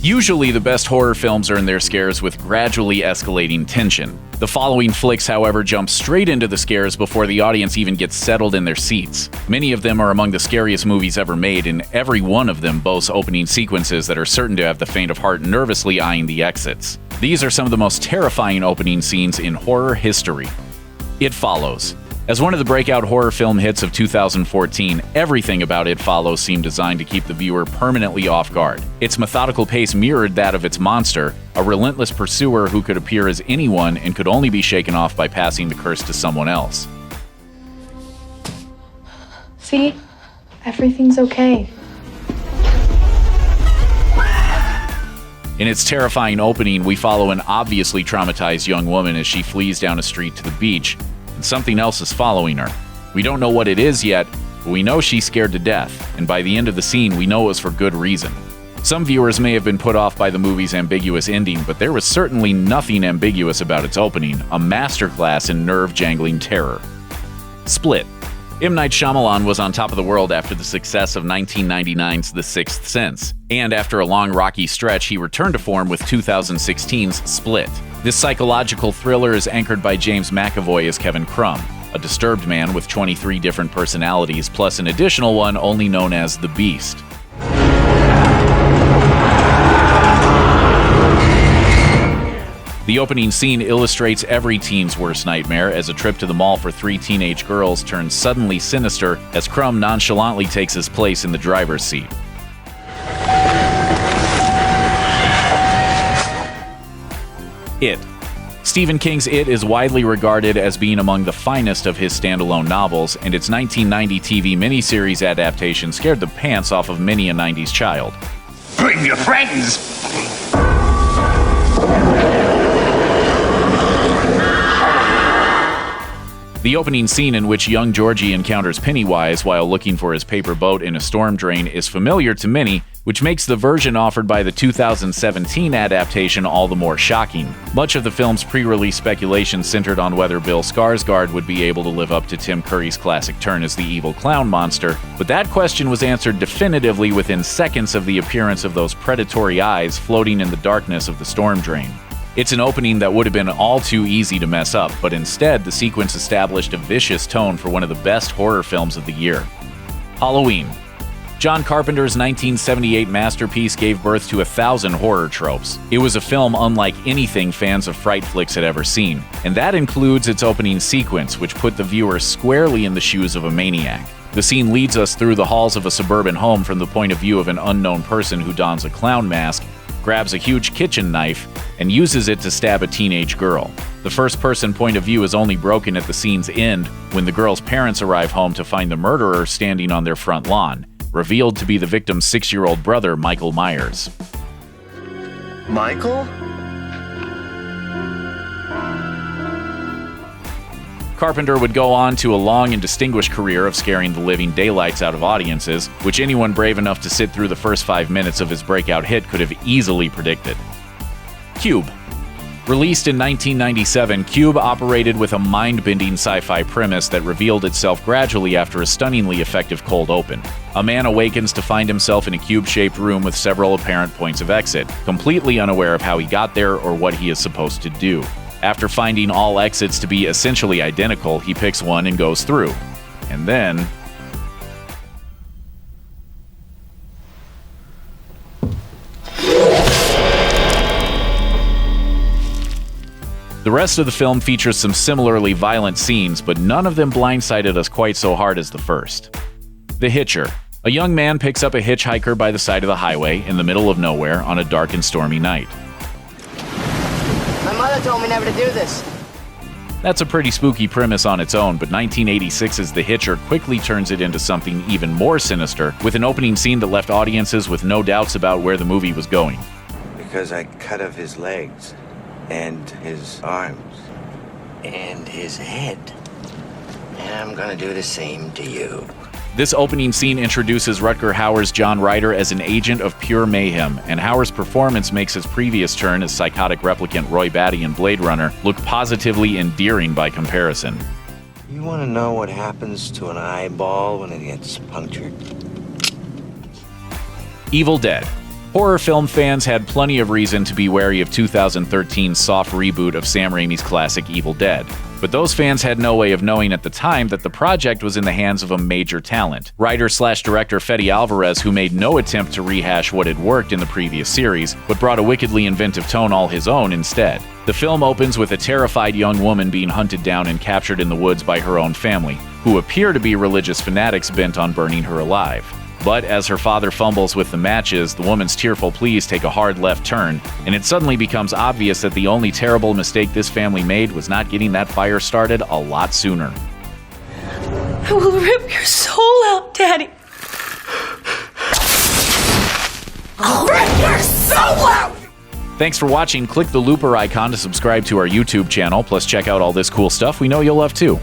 Usually, the best horror films earn their scares with gradually escalating tension. The following flicks, however, jump straight into the scares before the audience even gets settled in their seats. Many of them are among the scariest movies ever made, and every one of them boasts opening sequences that are certain to have the faint of heart nervously eyeing the exits. These are some of the most terrifying opening scenes in horror history. It Follows. As one of the breakout horror film hits of 2014, everything about It Follows seemed designed to keep the viewer permanently off guard. Its methodical pace mirrored that of its monster, a relentless pursuer who could appear as anyone and could only be shaken off by passing the curse to someone else. See? Everything's okay. In its terrifying opening, we follow an obviously traumatized young woman as she flees down a street to the beach, and something else is following her. We don't know what it is yet, but we know she's scared to death, and by the end of the scene, we know it was for good reason. Some viewers may have been put off by the movie's ambiguous ending, but there was certainly nothing ambiguous about its opening, a masterclass in nerve-jangling terror. Split. M. Night Shyamalan was on top of the world after the success of 1999's The Sixth Sense, and after a long rocky stretch, he returned to form with 2016's Split. This psychological thriller is anchored by James McAvoy as Kevin Crumb, a disturbed man with 23 different personalities, plus an additional one only known as the Beast. The opening scene illustrates every teen's worst nightmare as a trip to the mall for three teenage girls turns suddenly sinister as Crumb nonchalantly takes his place in the driver's seat. It. Stephen King's It is widely regarded as being among the finest of his standalone novels, and its 1990 TV miniseries adaptation scared the pants off of many a 90s child. Bring your friends! The opening scene in which young Georgie encounters Pennywise while looking for his paper boat in a storm drain is familiar to many, which makes the version offered by the 2017 adaptation all the more shocking. Much of the film's pre-release speculation centered on whether Bill Skarsgård would be able to live up to Tim Curry's classic turn as the evil clown monster, but that question was answered definitively within seconds of the appearance of those predatory eyes floating in the darkness of the storm drain. It's an opening that would have been all too easy to mess up, but instead the sequence established a vicious tone for one of the best horror films of the year. Halloween. John Carpenter's 1978 masterpiece gave birth to 1,000 horror tropes. It was a film unlike anything fans of fright flicks had ever seen, and that includes its opening sequence, which put the viewer squarely in the shoes of a maniac. The scene leads us through the halls of a suburban home from the point of view of an unknown person who dons a clown mask, grabs a huge kitchen knife, and uses it to stab a teenage girl. The first-person point of view is only broken at the scene's end when the girl's parents arrive home to find the murderer standing on their front lawn, revealed to be the victim's 6-year-old brother, Michael Myers. Michael? Carpenter would go on to a long and distinguished career of scaring the living daylights out of audiences, which anyone brave enough to sit through the first 5 minutes of his breakout hit could have easily predicted. Cube. Released in 1997, Cube operated with a mind-bending sci-fi premise that revealed itself gradually after a stunningly effective cold open. A man awakens to find himself in a cube-shaped room with several apparent points of exit, completely unaware of how he got there or what he is supposed to do. After finding all exits to be essentially identical, he picks one and goes through. And then... The rest of the film features some similarly violent scenes, but none of them blindsided us quite so hard as the first. The Hitcher. A young man picks up a hitchhiker by the side of the highway in the middle of nowhere on a dark and stormy night. My mother told me never to do this. That's a pretty spooky premise on its own, but 1986's The Hitcher quickly turns it into something even more sinister, with an opening scene that left audiences with no doubts about where the movie was going. Because I cut off his legs, and his arms, and his head. And I'm gonna do the same to you. This opening scene introduces Rutger Hauer's John Ryder as an agent of pure mayhem, and Hauer's performance makes his previous turn as psychotic replicant Roy Batty in Blade Runner look positively endearing by comparison. You want to know what happens to an eyeball when it gets punctured? Evil Dead. Horror film fans had plenty of reason to be wary of 2013's soft reboot of Sam Raimi's classic Evil Dead. But those fans had no way of knowing at the time that the project was in the hands of a major talent. Writer/director Fede Alvarez, who made no attempt to rehash what had worked in the previous series, but brought a wickedly inventive tone all his own instead. The film opens with a terrified young woman being hunted down and captured in the woods by her own family, who appear to be religious fanatics bent on burning her alive. But as her father fumbles with the matches, the woman's tearful pleas take a hard left turn, and it suddenly becomes obvious that the only terrible mistake this family made was not getting that fire started a lot sooner. I will rip your soul out, Daddy. I'll rip your soul out! Thanks for watching. Click the looper icon to subscribe to our YouTube channel, plus check out all this cool stuff we know you'll love too.